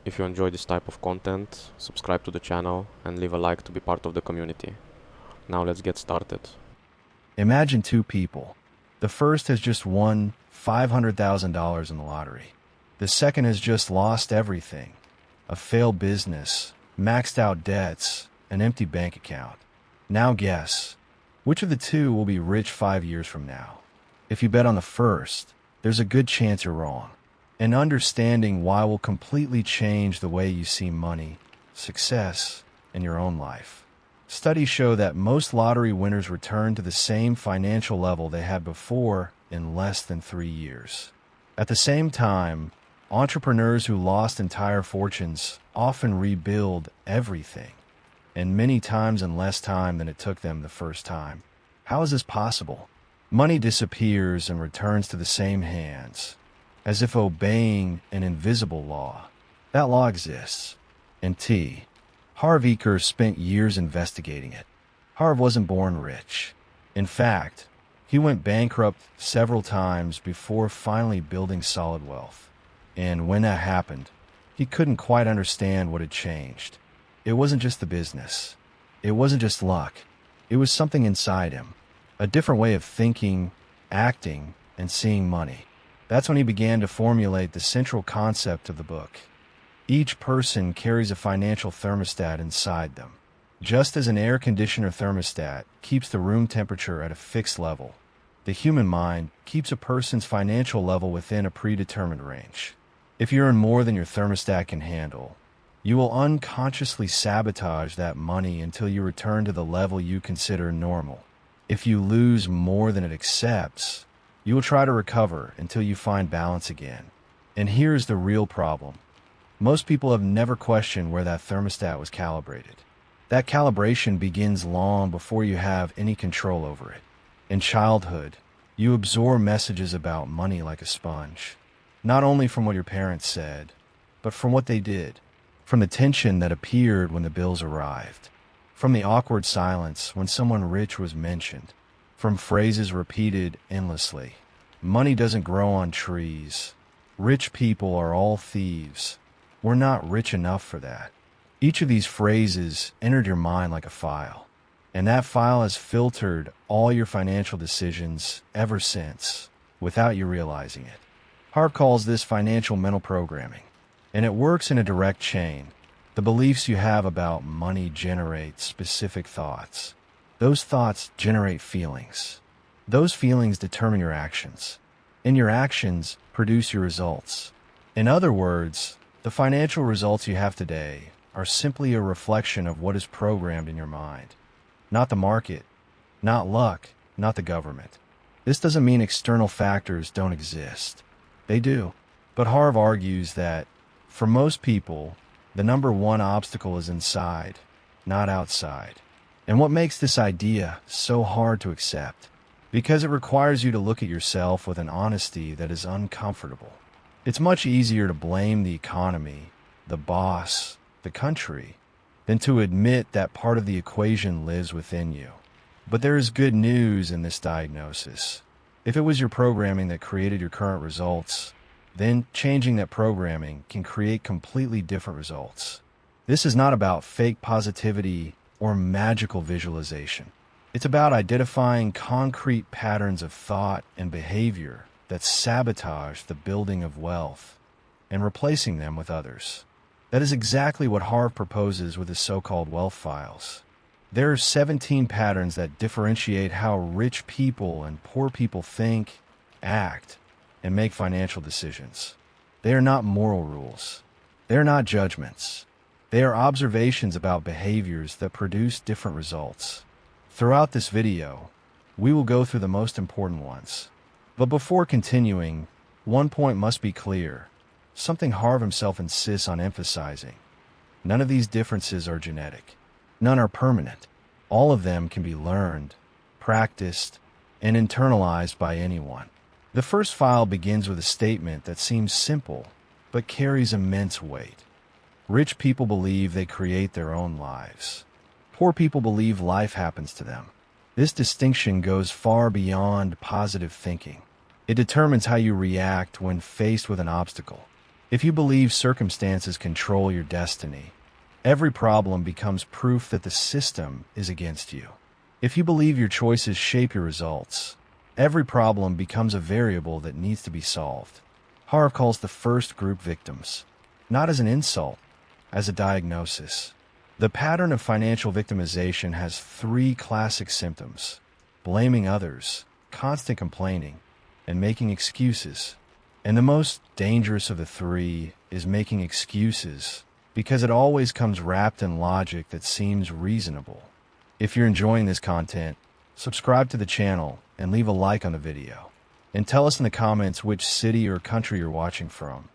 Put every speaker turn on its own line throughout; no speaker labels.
If you enjoy this type of content, subscribe to the channel and leave a like to be part of the community. Now let's get started.
Imagine two people. The first has just won $500,000 in the lottery. The second has just lost everything. A failed business, maxed out debts, an empty bank account. Now guess, which of the two will be rich 5 years from now? If you bet on the first, there's a good chance you're wrong. And understanding why will completely change the way you see money, success, and your own life. Studies show that most lottery winners return to the same financial level they had before in less than 3 years. At the same time, entrepreneurs who lost entire fortunes often rebuild everything, and many times in less time than it took them the first time. How is this possible? Money disappears and returns to the same hands, as if obeying an invisible law. That law exists. And Harv Eker spent years investigating it. Harv wasn't born rich. In fact, he went bankrupt several times before finally building solid wealth. And when that happened, he couldn't quite understand what had changed. It wasn't just the business. It wasn't just luck. It was something inside him. A different way of thinking, acting, and seeing money. That's when he began to formulate the central concept of the book. Each person carries a financial thermostat inside them. Just as an air conditioner thermostat keeps the room temperature at a fixed level, the human mind keeps a person's financial level within a predetermined range. If you earn more than your thermostat can handle, you will unconsciously sabotage that money until you return to the level you consider normal. If you lose more than it accepts, you will try to recover until you find balance again. And here's the real problem. Most people have never questioned where that thermostat was calibrated. That calibration begins long before you have any control over it. In childhood, you absorb messages about money like a sponge, not only from what your parents said, but from what they did, from the tension that appeared when the bills arrived, from the awkward silence when someone rich was mentioned, from phrases repeated endlessly. Money doesn't grow on trees. Rich people are all thieves. We're not rich enough for that. Each of these phrases entered your mind like a file, and that file has filtered all your financial decisions ever since, without you realizing it. Harv calls this financial mental programming, and it works in a direct chain. The beliefs you have about money generate specific thoughts. Those thoughts generate feelings. Those feelings determine your actions, and your actions produce your results. In other words, the financial results you have today are simply a reflection of what is programmed in your mind. Not the market, not luck, not the government. This doesn't mean external factors don't exist. They do. But Harv argues that, for most people, the number one obstacle is inside, not outside. And what makes this idea so hard to accept? Because it requires you to look at yourself with an honesty that is uncomfortable. It's much easier to blame the economy, the boss, the country, than to admit that part of the equation lives within you. But there is good news in this diagnosis. If it was your programming that created your current results, then changing that programming can create completely different results. This is not about fake positivity or magical visualization. It's about identifying concrete patterns of thought and behavior that sabotage the building of wealth and replacing them with others. That is exactly what Harv proposes with his so-called wealth files. There are 17 patterns that differentiate how rich people and poor people think, act, and make financial decisions. They are not moral rules. They are not judgments. They are observations about behaviors that produce different results. Throughout this video, we will go through the most important ones. But before continuing, one point must be clear, something Harv himself insists on emphasizing. None of these differences are genetic. None are permanent. All of them can be learned, practiced, and internalized by anyone. The first file begins with a statement that seems simple, but carries immense weight. Rich people believe they create their own lives. Poor people believe life happens to them. This distinction goes far beyond positive thinking. It determines how you react when faced with an obstacle. If you believe circumstances control your destiny, every problem becomes proof that the system is against you. If you believe your choices shape your results, every problem becomes a variable that needs to be solved. Harv calls the first group victims, not as an insult, as a diagnosis. The pattern of financial victimization has three classic symptoms: blaming others, constant complaining, and making excuses. And the most dangerous of the three is making excuses, because it always comes wrapped in logic that seems reasonable. If you're enjoying this content, subscribe to the channel and leave a like on the video. And tell us in the comments which city or country you're watching from.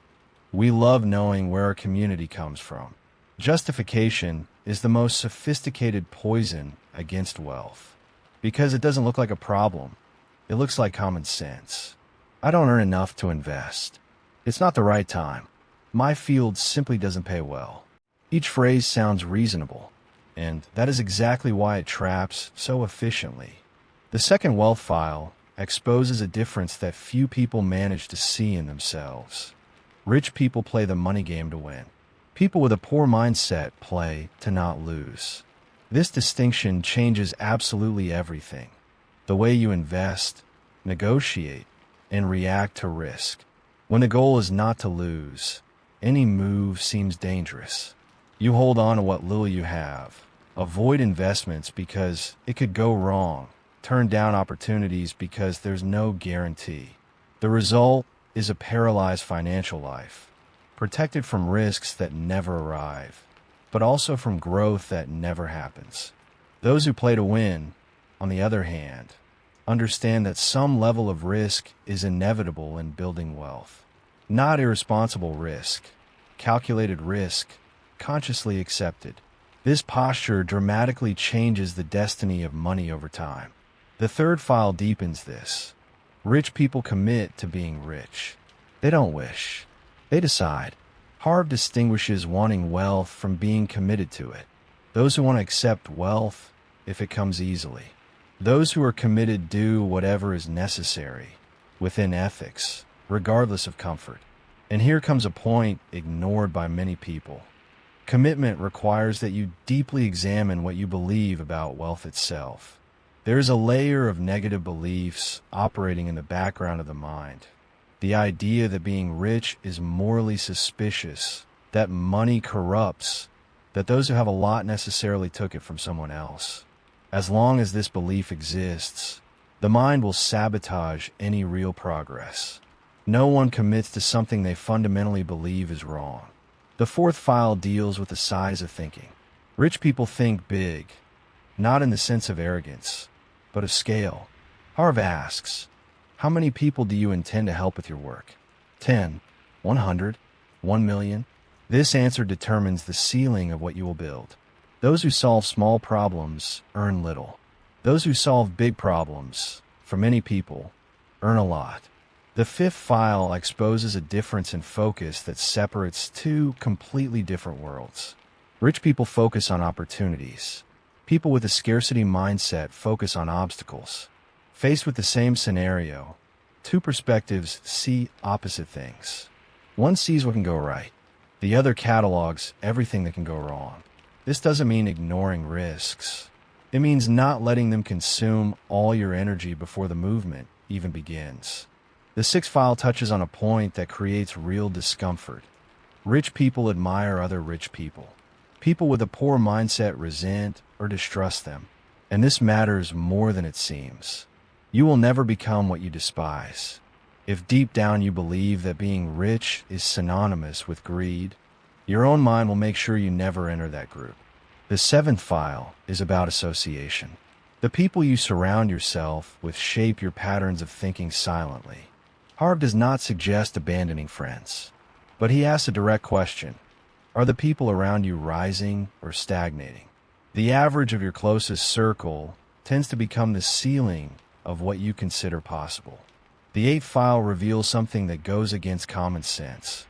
We love knowing where our community comes from. Justification is the most sophisticated poison against wealth, because it doesn't look like a problem. It looks like common sense. I don't earn enough to invest. It's not the right time. My field simply doesn't pay well. Each phrase sounds reasonable, and that is exactly why it traps so efficiently. The second wealth file exposes a difference that few people manage to see in themselves. Rich people play the money game to win. People with a poor mindset play to not lose. This distinction changes absolutely everything. The way you invest, negotiate, and react to risk. When the goal is not to lose, any move seems dangerous. You hold on to what little you have. Avoid investments because it could go wrong. Turn down opportunities because there's no guarantee. The result is a paralyzed financial life, protected from risks that never arrive, but also from growth that never happens. Those who play to win, on the other hand, understand that some level of risk is inevitable in building wealth. Not irresponsible risk, calculated risk, consciously accepted. This posture dramatically changes the destiny of money over time. The third file deepens this. Rich people commit to being rich. They don't wish. They decide. Harv distinguishes wanting wealth from being committed to it. Those who want to accept wealth if it comes easily. Those who are committed do whatever is necessary, within ethics, regardless of comfort. And here comes a point ignored by many people. Commitment requires that you deeply examine what you believe about wealth itself. There is a layer of negative beliefs operating in the background of the mind. The idea that being rich is morally suspicious, that money corrupts, that those who have a lot necessarily took it from someone else. As long as this belief exists, the mind will sabotage any real progress. No one commits to something they fundamentally believe is wrong. The fourth file deals with the size of thinking. Rich people think big, not in the sense of arrogance, but of scale. Harv asks, how many people do you intend to help with your work? 10, 100, 1 million? This answer determines the ceiling of what you will build. Those who solve small problems earn little. Those who solve big problems, for many people, earn a lot. The fifth file exposes a difference in focus that separates two completely different worlds. Rich people focus on opportunities. People with a scarcity mindset focus on obstacles. Faced with the same scenario, two perspectives see opposite things. One sees what can go right. The other catalogs everything that can go wrong. This doesn't mean ignoring risks. It means not letting them consume all your energy before the movement even begins. The sixth file touches on a point that creates real discomfort. Rich people admire other rich people. People with a poor mindset resent or distrust them. And this matters more than it seems. You will never become what you despise. If deep down you believe that being rich is synonymous with greed, your own mind will make sure you never enter that group. The seventh file is about association. The people you surround yourself with shape your patterns of thinking silently. Harv does not suggest abandoning friends, but he asks a direct question. Are the people around you rising or stagnating? The average of your closest circle tends to become the ceiling of what you consider possible. The eighth file reveals something that goes against common sense.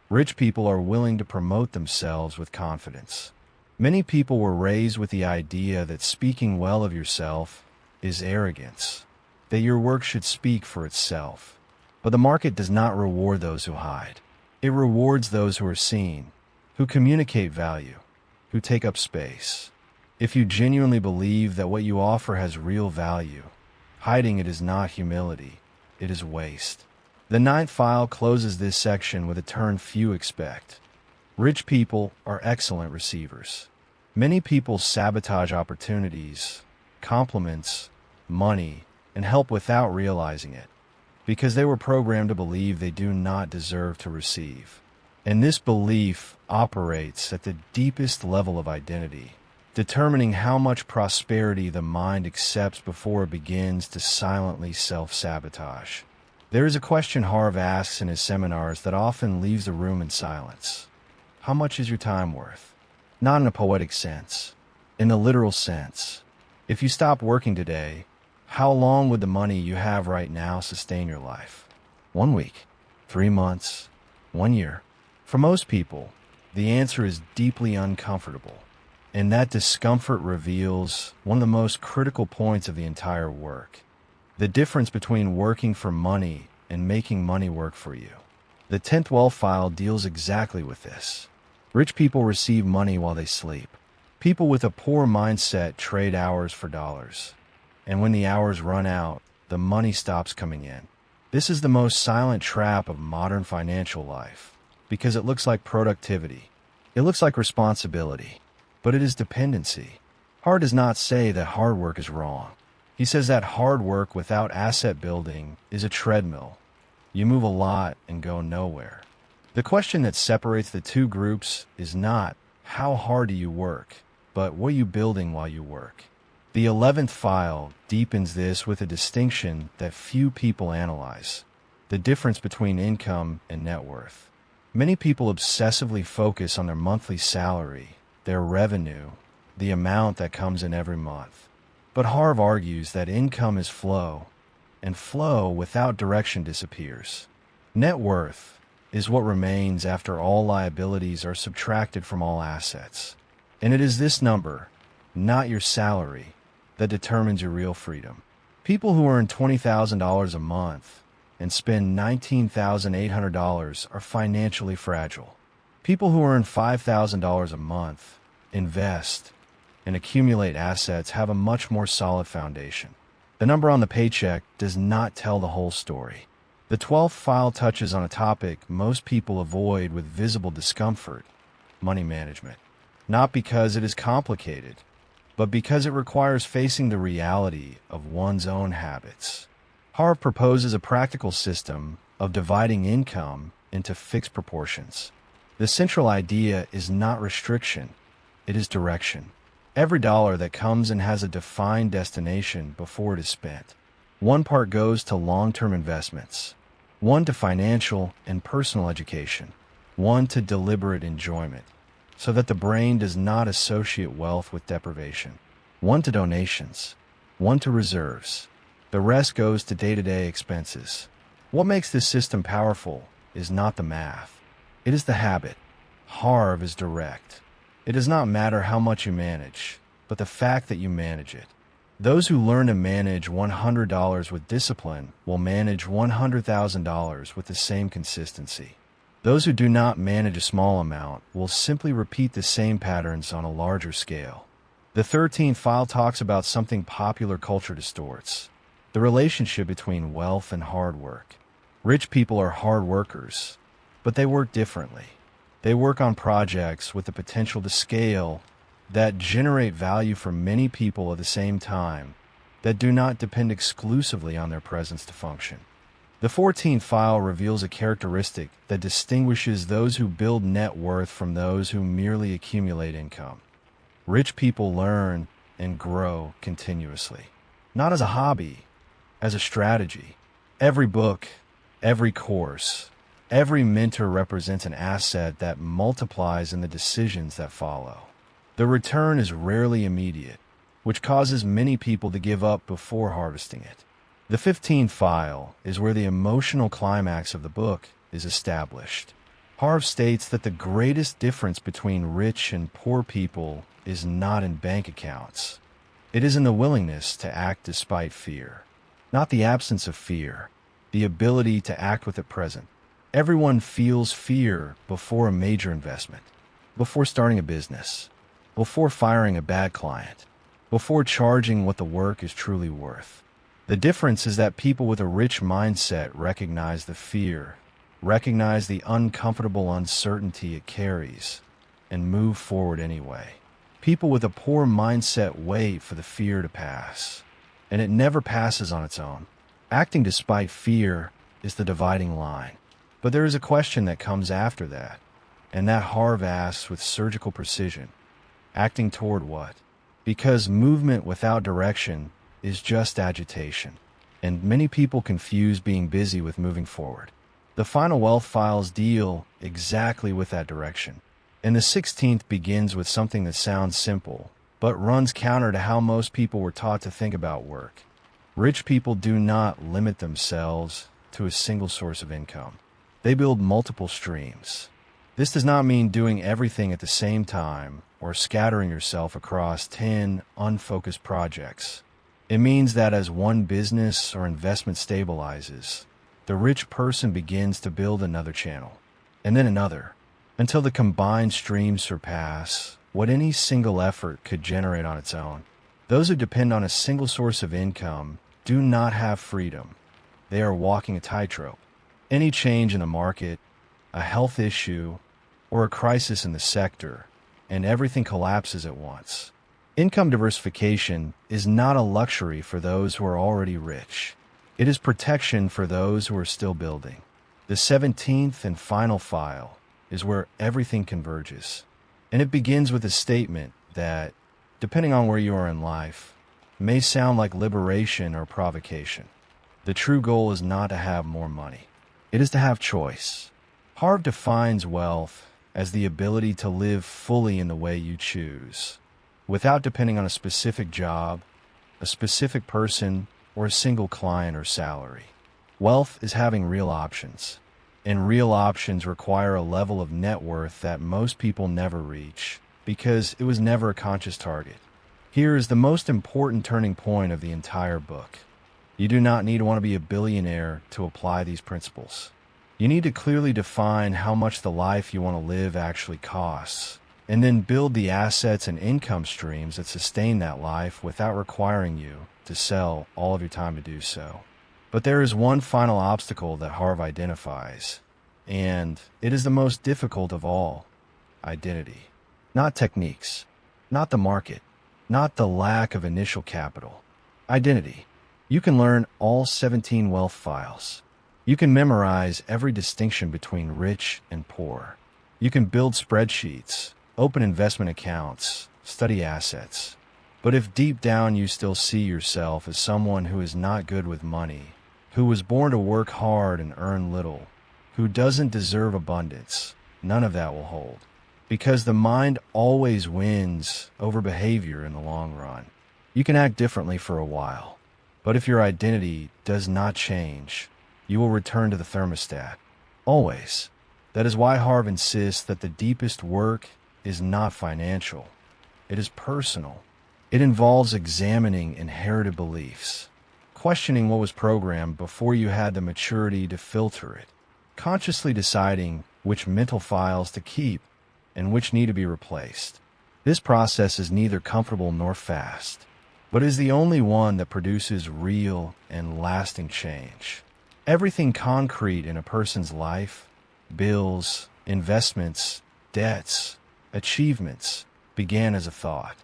Rich people are willing to promote themselves with confidence. Many people were raised with the idea that speaking well of yourself is arrogance, that your work should speak for itself. But the market does not reward those who hide. It rewards those who are seen, who communicate value, who take up space. If you genuinely believe that what you offer has real value, hiding it is not humility, it is waste. The ninth file closes this section with a turn few expect. Rich people are excellent receivers. Many people sabotage opportunities, compliments, money, and help without realizing it, because they were programmed to believe they do not deserve to receive. And this belief operates at the deepest level of identity, determining how much prosperity the mind accepts before it begins to silently self-sabotage. There is a question Harv asks in his seminars that often leaves the room in silence. How much is your time worth? Not in a poetic sense, in the literal sense. If you stopped working today, how long would the money you have right now sustain your life? 1 week, 3 months, 1 year. For most people, the answer is deeply uncomfortable, and that discomfort reveals one of the most critical points of the entire work. The difference between working for money and making money work for you. The 10th wealth file deals exactly with this. Rich people receive money while they sleep. People with a poor mindset trade hours for dollars. And when the hours run out, the money stops coming in. This is the most silent trap of modern financial life, because it looks like productivity. It looks like responsibility, but it is dependency. Harv does not say that hard work is wrong. He says that hard work without asset building is a treadmill. You move a lot and go nowhere. The question that separates the two groups is not how hard do you work, but what are you building while you work. The 11th file deepens this with a distinction that few people analyze: the difference between income and net worth. Many people obsessively focus on their monthly salary, their revenue, the amount that comes in every month. But Harv argues that income is flow, and flow without direction disappears. Net worth is what remains after all liabilities are subtracted from all assets. And it is this number, not your salary, that determines your real freedom. People who earn $20,000 a month and spend $19,800 are financially fragile. People who earn $5,000 a month, invest, and accumulate assets have a much more solid foundation. The number on the paycheck does not tell the whole story. The 12th file touches on a topic most people avoid with visible discomfort: money management. Not because it is complicated, but because it requires facing the reality of one's own habits. Harv proposes a practical system of dividing income into fixed proportions. The central idea is not restriction, it is direction. Every dollar that comes in has a defined destination before it is spent. One part goes to long-term investments, one to financial and personal education, one to deliberate enjoyment, so that the brain does not associate wealth with deprivation, one to donations, one to reserves. The rest goes to day-to-day expenses. What makes this system powerful is not the math. It is the habit. Harv is direct. It does not matter how much you manage, but the fact that you manage it. Those who learn to manage $100 with discipline will manage $100,000 with the same consistency. Those who do not manage a small amount will simply repeat the same patterns on a larger scale. The 13th file talks about something popular culture distorts: the relationship between wealth and hard work. Rich people are hard workers, but they work differently. They work on projects with the potential to scale, that generate value for many people at the same time, that do not depend exclusively on their presence to function. The 14th file reveals a characteristic that distinguishes those who build net worth from those who merely accumulate income. Rich people learn and grow continuously, not as a hobby, as a strategy. Every book, every course, every mentor represents an asset that multiplies in the decisions that follow. The return is rarely immediate, which causes many people to give up before harvesting it. The 15th file is where the emotional climax of the book is established. Harv states that the greatest difference between rich and poor people is not in bank accounts. It is in the willingness to act despite fear. Not the absence of fear, the ability to act with it present. Everyone feels fear before a major investment, before starting a business, before firing a bad client, before charging what the work is truly worth. The difference is that people with a rich mindset recognize the fear, recognize the uncomfortable uncertainty it carries, and move forward anyway. People with a poor mindset wait for the fear to pass, and it never passes on its own. Acting despite fear is the dividing line. But there is a question that comes after that, and that Harv asks with surgical precision. Acting toward what? Because movement without direction is just agitation, and many people confuse being busy with moving forward. The final wealth files deal exactly with that direction. And the 16th begins with something that sounds simple, but runs counter to how most people were taught to think about work. Rich people do not limit themselves to a single source of income. They build multiple streams. This does not mean doing everything at the same time or scattering yourself across 10 unfocused projects. It means that as one business or investment stabilizes, the rich person begins to build another channel, and then another, until the combined streams surpass what any single effort could generate on its own. Those who depend on a single source of income do not have freedom. They are walking a tightrope. Any change in the market, a health issue, or a crisis in the sector, and everything collapses at once. Income diversification is not a luxury for those who are already rich. It is protection for those who are still building. The 17th and final file is where everything converges. And it begins with a statement that, depending on where you are in life, may sound like liberation or provocation. The true goal is not to have more money. It is to have choice. Harv defines wealth as the ability to live fully in the way you choose, without depending on a specific job, a specific person, or a single client or salary. Wealth is having real options, and real options require a level of net worth that most people never reach because it was never a conscious target. Here is the most important turning point of the entire book. You do not need to want to be a billionaire to apply these principles. You need to clearly define how much the life you want to live actually costs, and then build the assets and income streams that sustain that life without requiring you to sell all of your time to do so. But there is one final obstacle that Harv identifies, and it is the most difficult of all: identity. Not techniques, not the market, not the lack of initial capital. Identity. You can learn all 17 wealth files. You can memorize every distinction between rich and poor. You can build spreadsheets, open investment accounts, study assets. But if deep down you still see yourself as someone who is not good with money, who was born to work hard and earn little, who doesn't deserve abundance, none of that will hold. Because the mind always wins over behavior in the long run. You can act differently for a while, but if your identity does not change, you will return to the thermostat. Always. That is why Harv insists that the deepest work is not financial. It is personal. It involves examining inherited beliefs, questioning what was programmed before you had the maturity to filter it, consciously deciding which mental files to keep and which need to be replaced. This process is neither comfortable nor fast, but is the only one that produces real and lasting change. Everything concrete in a person's life, bills, investments, debts, achievements, began as a thought,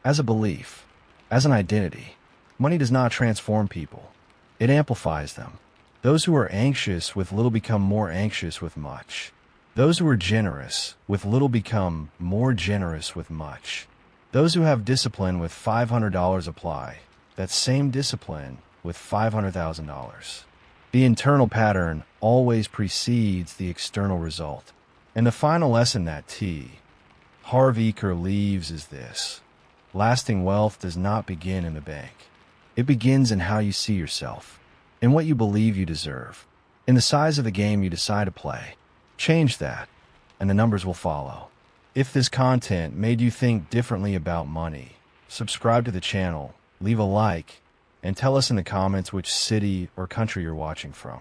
as a belief, as an identity. Money does not transform people. It amplifies them. Those who are anxious with little become more anxious with much. Those who are generous with little become more generous with much. Those who have discipline with $500 apply that same discipline with $500,000. The internal pattern always precedes the external result. And the final lesson that Harv Eker leaves is this: lasting wealth does not begin in the bank. It begins in how you see yourself, in what you believe you deserve, in the size of the game you decide to play. Change that, and the numbers will follow. If this content made you think differently about money, subscribe to the channel, leave a like, and tell us in the comments which city or country you're watching from.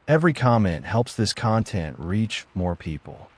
Every comment helps this content reach more people.